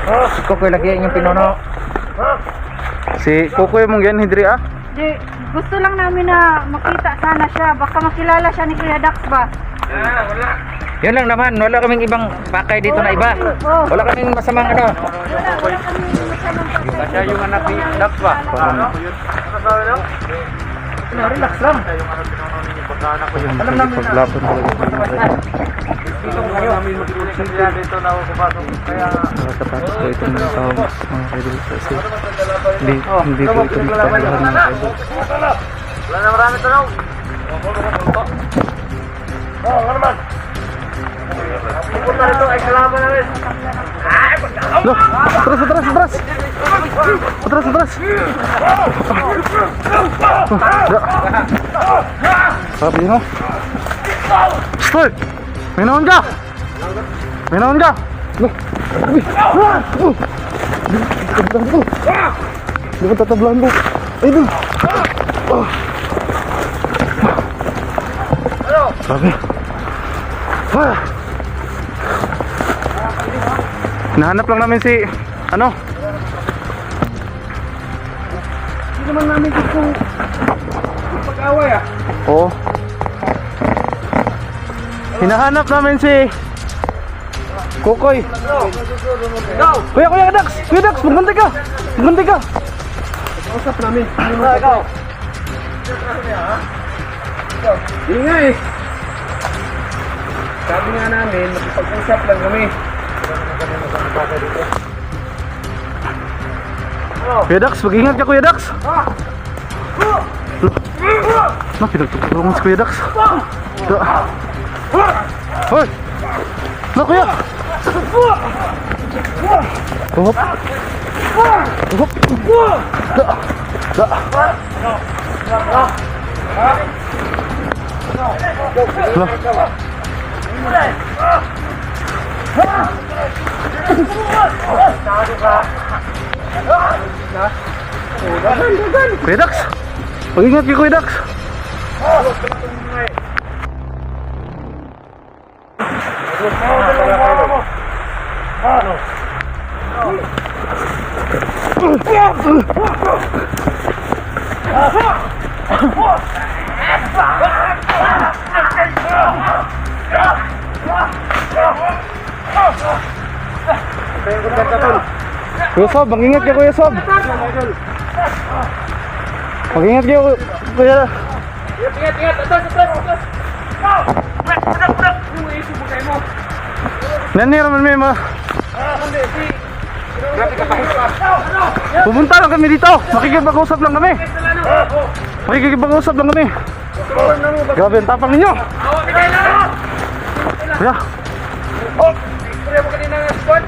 Si Kukoy lagi yung pinuno. Si Kukoy mong yan hidri ah. Di, gusto lang namin na makita sana siya. Baka makilala siya ni Kuya Dax ba? Wala. Yun lang naman, wala kaming ibang pakay dito na iba. Wala kaming masamang ano. Wala kami masamang pagkain. Siya yung anak ni Dax ba? Relax lang. Alam namin paglapon Dito ko kayo. Dito na ako kupasok. Kaya nakakatapos po itong mga tao mga kaidol kasi hindi po ito magpapalahan mga kaidol. wala na marami tanong. Ano naman? Pupunta rito ay kalaban namin. Loh, atras. Sabi mo. Stoy! Minahon ka! Loh, di ba tatablaan ko? Ay, doon! Sabi. Hinahanap lang namin si ano? Hindi naman namin gusto pag-away ah. Oo. Hinahanap namin si Kukoy. Go! Kuya Dax, magbanti ka. Usap namin. Go! Ingay! Sabi nga namin, makipag-usap lang kami. Kuya Dax, mag-ingat ka Kuya Dax. Pinagtutulungan si Kuya Dax. Hoy! Kuya! Hop! Kuya Dax! Mag-ingat ka Kuya Dax! Kuya Sob, mag-ingat ka Kuya Sob! Mag-ingat ka Kuya. Ingat! Atas! Yung issue mo kayo mo. Nanira man may ma. Hindi, si... Grabe ka pa. Pumunta lang kami dito. Makikipag-usap lang kami. Grabe ang tapang ninyo. Awa, bigay na! Kuya. Oh! Kuya mo kanina nga squad?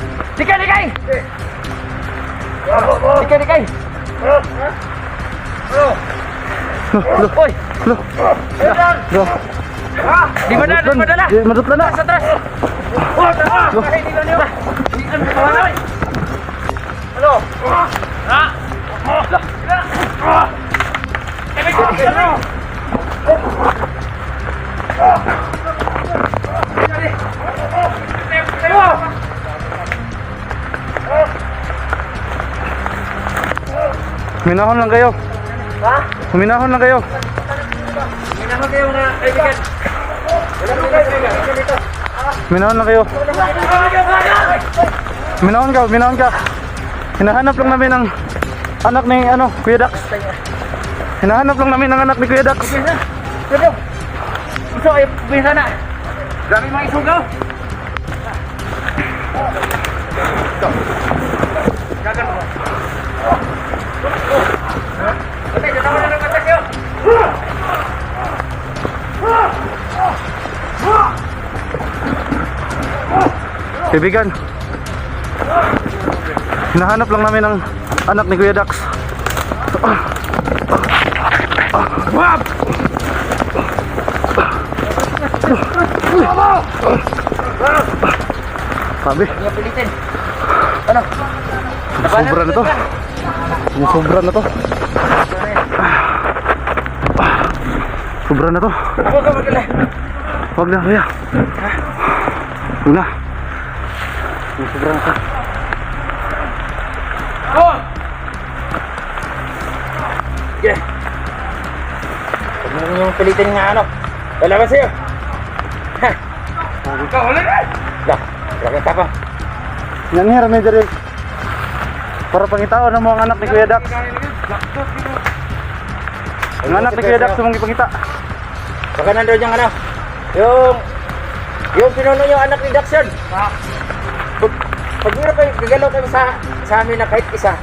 Dikay! Oy! Go. Di madala! Madutlan na. Atras! Hindi na niyo! Ano? Ha? Huminahon lang kayo. Ha? Huminahon lang kayo. Minahon kayo mga kaibigan. Huminahon lang kayo. Huminahon ka. Hinahanap lang namin ang anak ni Kuya Dax. Hinahanap lang namin ang anak ni Kuya Dax. Gusto kayo pinsa na. Dami mga isugaw. Gagan mo. Okay, dalawa na ng atas yun. Kaibigan, hinahanap lang namin ang anak ni Kuya Dax. Sabi, Pilitin. Ano? sobra na to. Sobra na to. Sobra na to. Huwag ka magkala. Huwag na kuya. Huwag na. Sobra na to. pilitin nga ano. Dalawa sa'yo. Ha? Ikaw, huli na! Da, grabe ang tapang. Yan here, medyo rin. Para pangitao ng mga anak ni Kuya Dax. Ang anak ni Kuya Dax, sumong ipangita. Baka nandun yung ano. Yung pinuno yung anak ni Dax yun. Pag meron kayo, gagalaw kayo sa amin na kahit isa.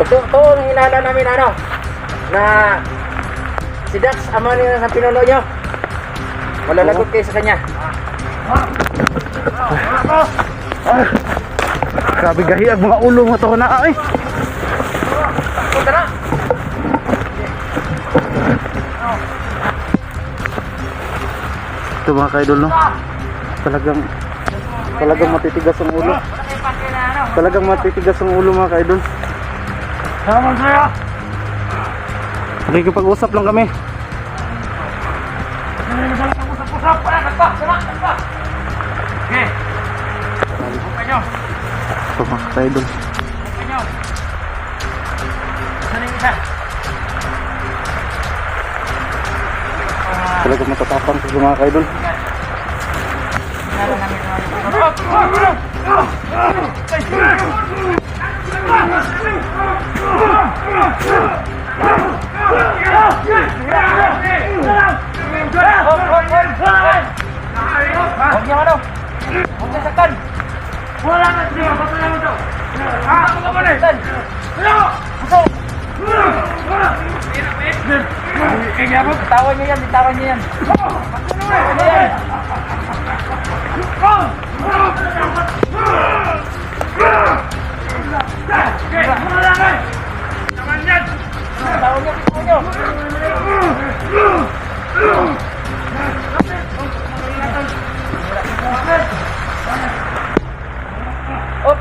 Ito ang hinala namin ano. Na si Dax, ama niya sa pinuno nyo. Malalagot kayo sa kanya. Grabe gahi ang mga ulo mo to na ay. Punta na! Ito mga kaidol no. Talagang matitigas ang ulo. Talagang matitigas ang ulo mga kaidol. Salamat sa'yo! Nakikipag-usap lang kami. Usap-usap! Nagpa! Okay. Bukay nyo! Ito mga kaidol. Bukay nyo! Saan yung isa? Talagang matatapang sa mga kaidol. Huwag niyo ano? Huwag niyo saktan! Wala na siya! Wala na ito! Saktan! Bitawan niyo yan! Bitawan niyo yan! Ano yan? Bitawan niyo! Op!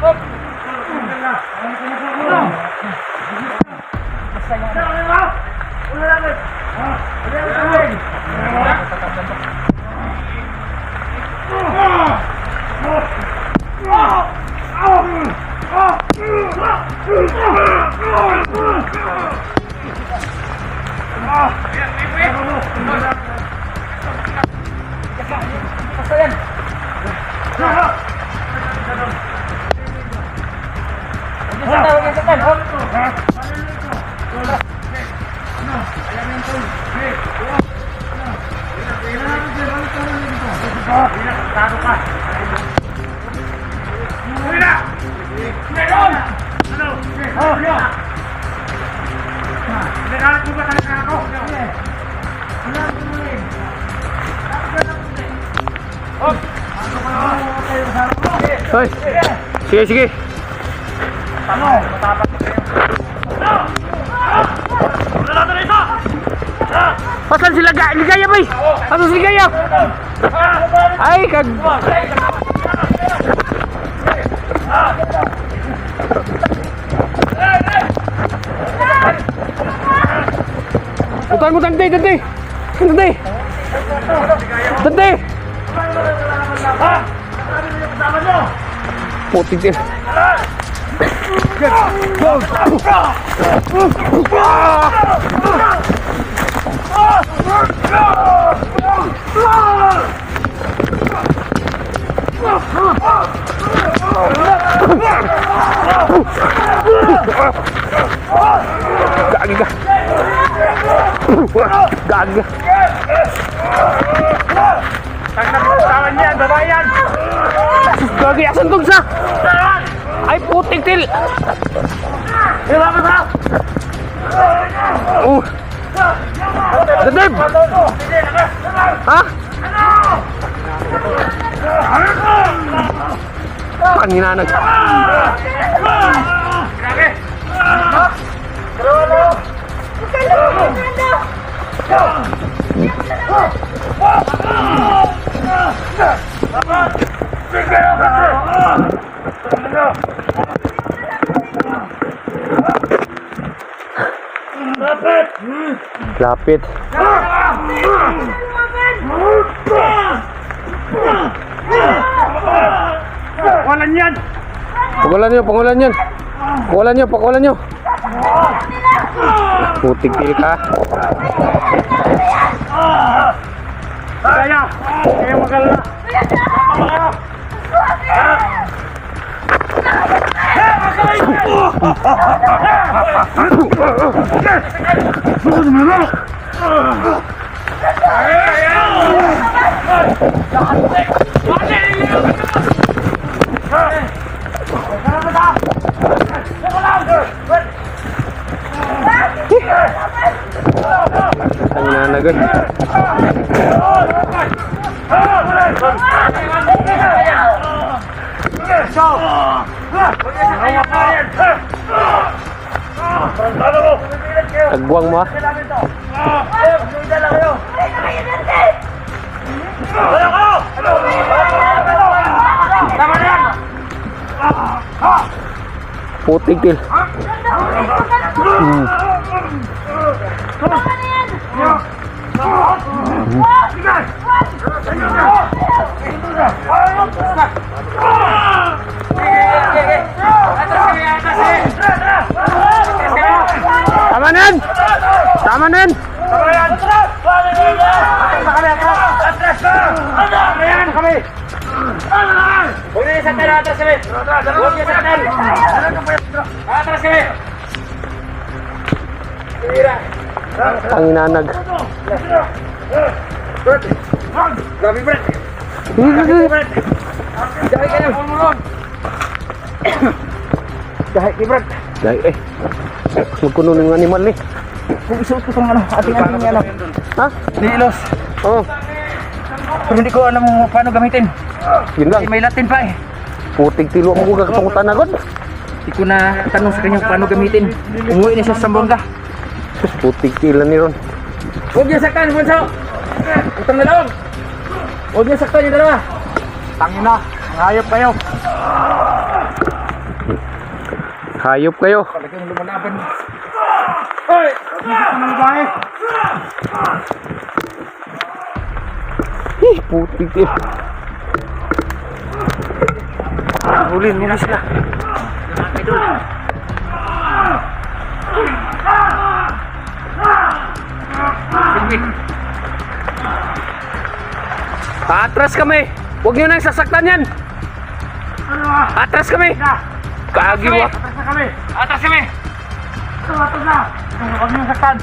Hoy. Sige. Pasan sila ligaya boy? Pasan sila ligaya? Ay kag Utang dante. Putik dia. Gagi. Tawan niyan! Babayan! Gagi asan tong sa? Ay putik til. Dadib. Ha? Panginanag. Lapit. Pangulan nyo. Putik til ka. Kaya magalala. Ang nanagad. Agwang mo ah. Putik til. Tama na yan! Tama na yan! Huwag niyo saktan, atras kami! Huwag niyo saktan! Atras kami! Tira! Ang inanag. Brad! Grabe, Brad! Grabe, Brad! Dahil kayo! Dahil kay Brad! Dahil eh. Magkuno ng animal ni. Kung isuot ko sa ano, ating ano. Ha? Nilos! Oo. Pero hindi ko alam paano gamitin. Yun lang. May Latin pa eh. Putik tilo mo kung katungutan agad. Hindi ko na tanong sa kanya paano gamitin. Umuwi na siya sa Sambonga. Putik tila ni Ron. Huwag niyo saktan, Bunso! Utang na loob! Huwag niyo saktan yung dalawa! Tangin na! Hayop kayo! Hayop kayo. Talagang lumalaban. Hoy! Hindi ka ng bahay! Putik tilo. Hulin sila. Atras kami. Huwag niyo nang sasaktan yan. Atras kami. Kaagi mo. Atras na kami! Atras kami! Atras na! Huwag niyo saktan!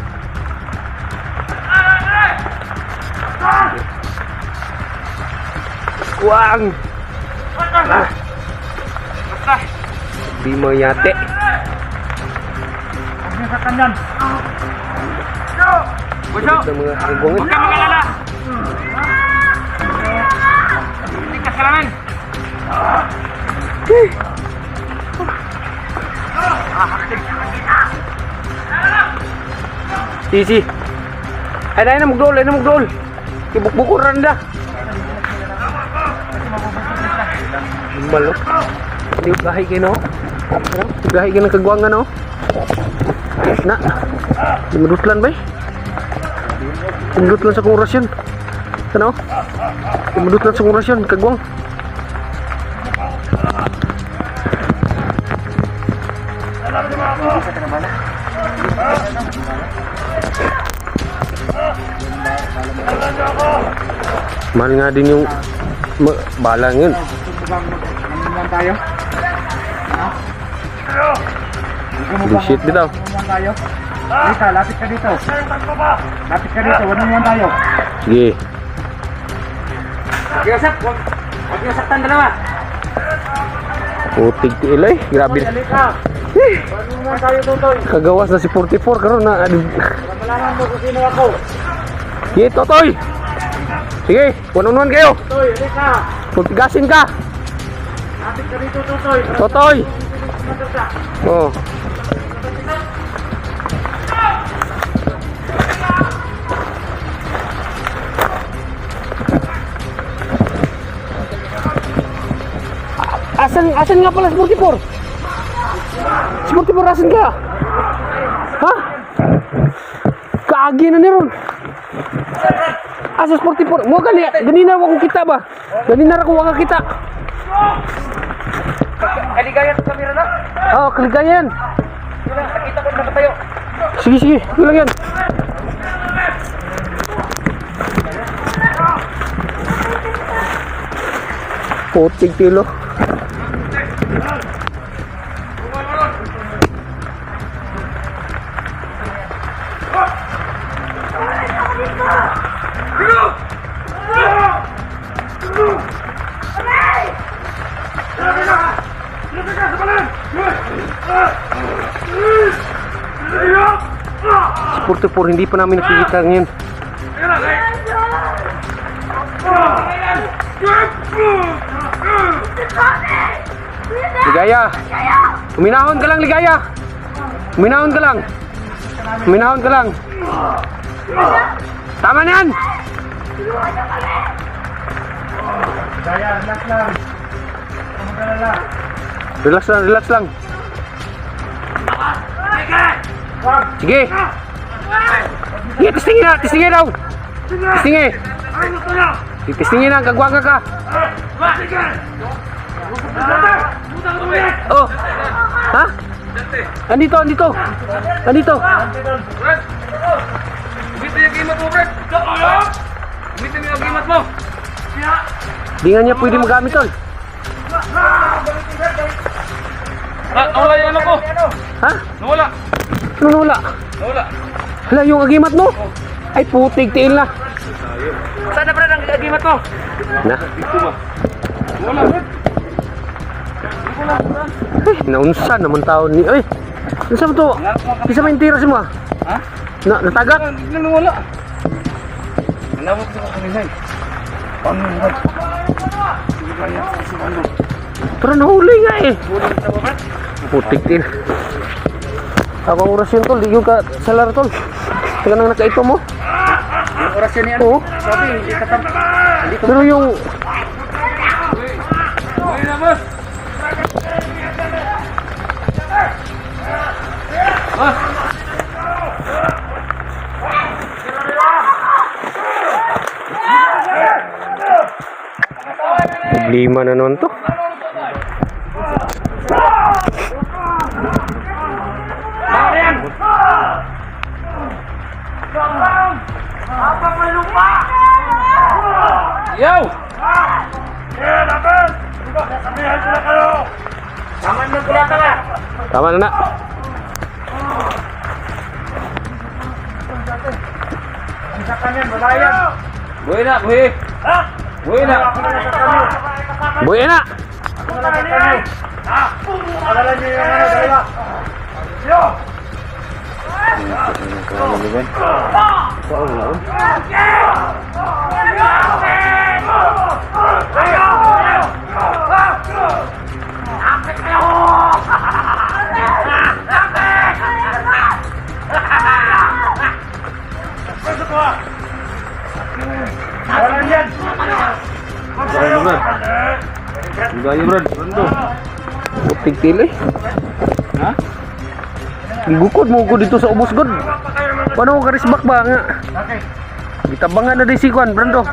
Wang. Basta! Di mo yate. Huwag niyo saktan yan! Bunso! Sa mga agwang. Huwag kang mag-alala! Tingkas ka namin! Easy. Ay na magdol. Kibuk-bukuran dah. Malo. Di gahi kino. Gahi kino kagwangan no. Na. Dimudutlan bay. Dimudutlan sa kong rasyon. Ano? Dimudutlan sa kong rasyon kagwang. Mahal nga din yung balang yun. Naman tayo? Bullshit bitaw. Tayo? Lika, lapit ka dito. Lapit ka dito, wala naman tayo. Sige. Huwag niyo saktan dalawa. Putig ti ilay. Grabe. Lika. Wala naman tayo, Totoy. Kagawas na si 44 karon na. Malaman mo kung sino ako. Sige, Totoy. Sige, pununuan kayo. Totoy, lika. Putigasin ka. Lapit ka dito, Totoy. Totoy. Oh. Asan nga pala si 44? Si 44 asan ka? Ha? Kaagi na ni Ron. Asa si 44? Mo kali, ganina ako kita ba? Ganina ako waka kita. Kaligayan sa kamera na. Oh, kaligayan. Nakita ko na tayo. Sige, sige. Ito lang yan. Putik tilo. Si 44 hindi pa namin nakikita ngayon. Ligaya. Uminahon ka lang, Ligaya. Uminahon ka lang. Uminahon ka lang. Tama na yan. Relax lang, relax lang. Sige. Sige, testingin na, testingin daw. Testingin. Testingin na, gagwaga ka. Oh. Ha? Andito, andito. Andito. Gamitin yung gimat mo, Brad! Gamitin yung gimat mo! Di nga niya pwede magamit tol. Nawala yung ano ko! Ha? Nawala! Ano nawala? Nawala! Hala, yung agimat mo? Ay putig, tiil na. Saan na, Brad, ang gimat mo? Na. Nawala, Brad! Ay, naunsa naman taon ni. Ay, nasa mo to? Isa may tiras mo ah. Ha? Natagak? Hindi na nawala! Nalawag sa kakanilay. Paano yung Brad? Hindi kaya sa ano. Pero nahuli nga eh. Bulan sa ba, Brad? Putik din. Ako ang oras yun tol, di yung ka salar tol. Teka nang nakaito mo. Yung orasyon niya, Oo. sabi, hindi katab... Pero yung Uy na, boss! problema na naman to. Yo! Tama na na. Buhay na, buhay! Buhay na! Buhay na. Gaya, Brad. Rondo. Putik tili. Ha? Gukod mo ko dito sa ubos god. Paano ko karisbak ba nga? Gitabangan na din si Kwan, Brando.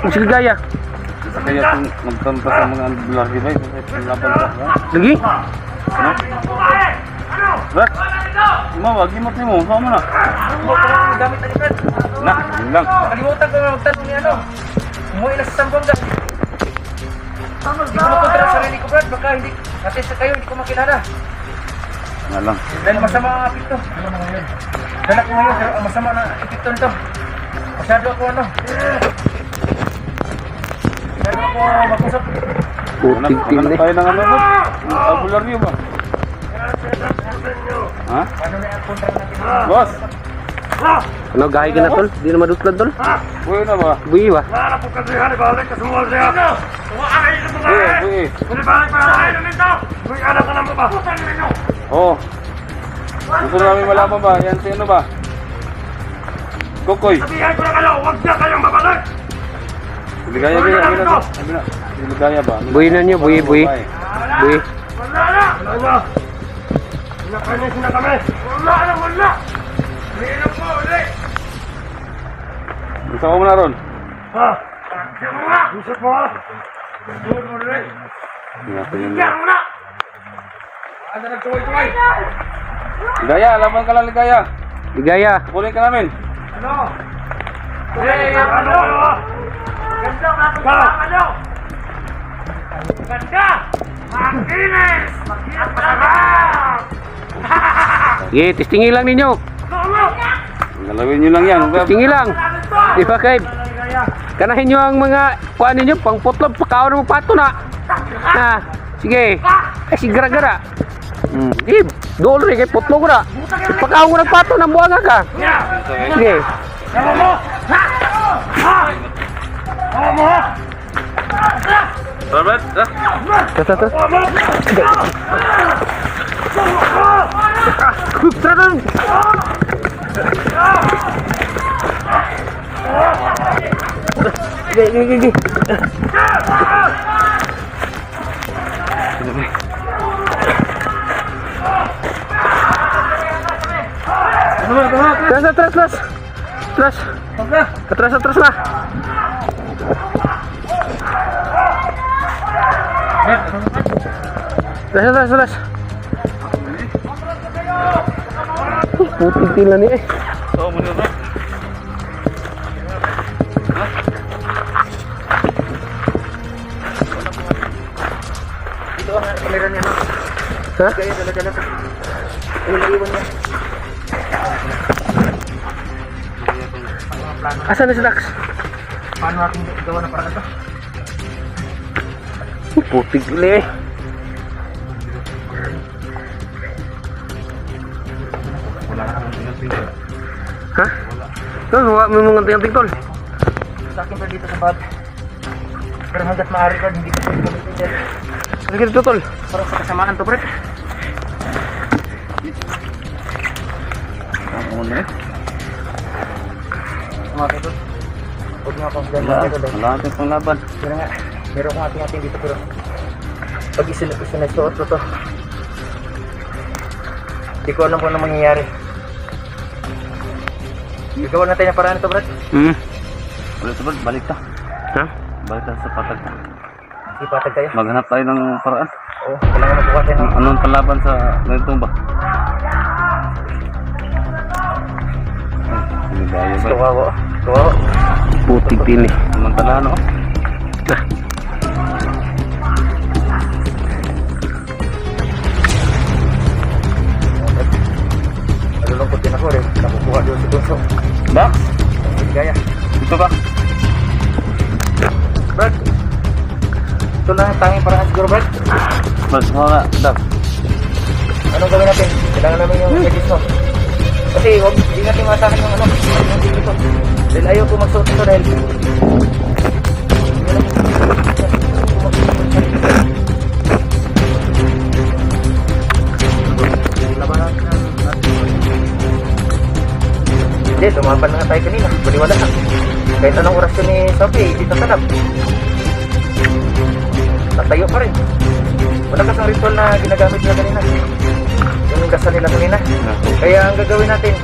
Ang sige gaya. Sa kaya magtantas sa mga angular di ba? Laban sa ha? Lagi? No? Brad! Mawag, gimot mo. Saan mo na? Gamit na ni Brad. Na, yun lang. Kalimutan ko na magtanong ni ano. Umuwi na sa Sambuanga. Hindi ko makontra sa sarili ko, Brad. Baka hindi, natin sa kayo, hindi ko makilala. Na lang. Dahil masama ang apito. Dala ko ngayon, pero ang masama na ipito nito. Masyado ako ano. Masyado ako makusap. Putik tili. Hanap tayo ng ano ba? Angular niyo ba? Ha? Ano na ang kontra natin? Boss! Ano gahi ka na tol? Di na madutlad tol? Buhay na ba? Buhi ba? Buhay, buhay. Oo. Gusto namin malaman ba? Yan si ano ba? Kokoy. Sabihan ko na kayo, huwag na kayong babalik! Ligaya ba? Ligaya ba? Buhi na niyo, buhi, buhi. Buhi. Wala na! Wala na! Pinakanis na kami! Wala na, wala! Hinap mo, ulit! Gusto ko mo na ron. Ha? Diyan mo na! Isip mo! Doon mo ulit! Diyan mo na! Ligaya, laban ka lang ligaya. Ligaya. Kunin ka namin. Hey, ano? Ganda ano? Ganda! Makinis! At masarap! Sige, testingin lang ninyo. Galawin nyo lang yan. Testingin lang. Di ba, Kaib? Kanahin nyo ang mga kuhaan ninyo, pang putlog, pakaon ng pato na. Ha, sige. Ay, si gara-gara. Di, doon rin kay putlog na. Pakaon ko ng pato na buwanga ka. Sige. Tama mo! Ha! Ha! Tama mo! Robert, Tata. Gigi. Atras na. Atras. Puting tila ni eh. so mo nyo. Ito ang kamera niya, no? Ha? Kaya dala-dala ka. Ano naiwan niya? Asan na si Dax? Paano natin gawa na parang ito? Puting tila eh. Ha? Tol, may mga anting-anting tol. Sa akin pa dito sa bag. Pero hanggat maaari ka, hindi ko pwede gamitin dyan. Sige dito tol. Para sa kasamaan to, Brett. Ang una eh. Mga kapatid. Huwag nga akong ganda dito dahil. Wala natin pang laban. Pero nga, meron kong ating-ating dito pero pag isinasuot ko to, hindi ko alam kung ano mangyayari. Gagawa natin na paraan ito, Brad. Ulit ito, balik ta. Ha? Balik ta sa patag. Ipatag tayo. Maghanap tayo ng paraan. Oo, kailangan magbuka tayo ng... Anong palaban sa ganitong ba? Ligaya ba? Kawawa. Kawawa. Puting tila. Samantala ano? Ah. Nalulungkot din ako rin. Nakukuha doon sa bunso. Dax? Gaya. Ito ba? Brad, ito na ang tanging paraan siguro, Brad. Mas mga Dax. Anong gawin natin? Kailangan namin yung edit mo. Kasi huwag, hindi natin masahan yung ano, yung dito. Dahil ayaw ko magsuot ito dahil hindi, tumapan na nga tayo kanina. Baliwala na. Kahit anong oras yun ni Sophie, dito talab. Natayo pa rin. Wala kasang ritual na ginagamit nila kanina. Yung dasal nila kanina. Kaya ang gagawin natin,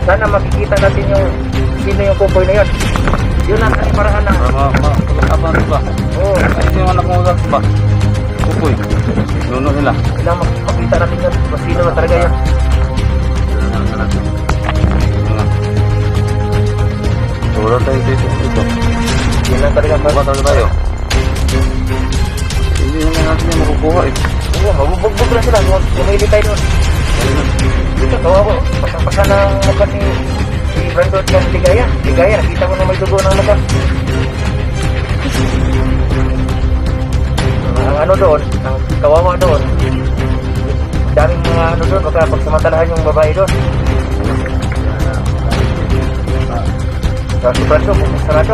sana makikita natin yung sino yung kukoy na yun. Yun ang ating paraan na. Para mapag-aban ba? Oo, Ay, yung anak mo Dax ba? Kukoy. Nuno nila. kailangan makita natin yun. Kung sino na talaga yun. Wala tayo dito. Ito. Yun lang talaga. Ba talaga tayo? Hindi naman natin yung makukuha eh. Oo, mabubugbog lang sila. Bumili tayo nun. Dito, tawa ko. Pasang-pasa ng mukha ni Brando at yung Ligaya. Ligaya, nakita ko na may dugo ng mukha. Ang ano doon, ang kawawa doon, daming mga ano doon, baka pagsamantalahan yung babae doon. Sa si Brando, kung sarado.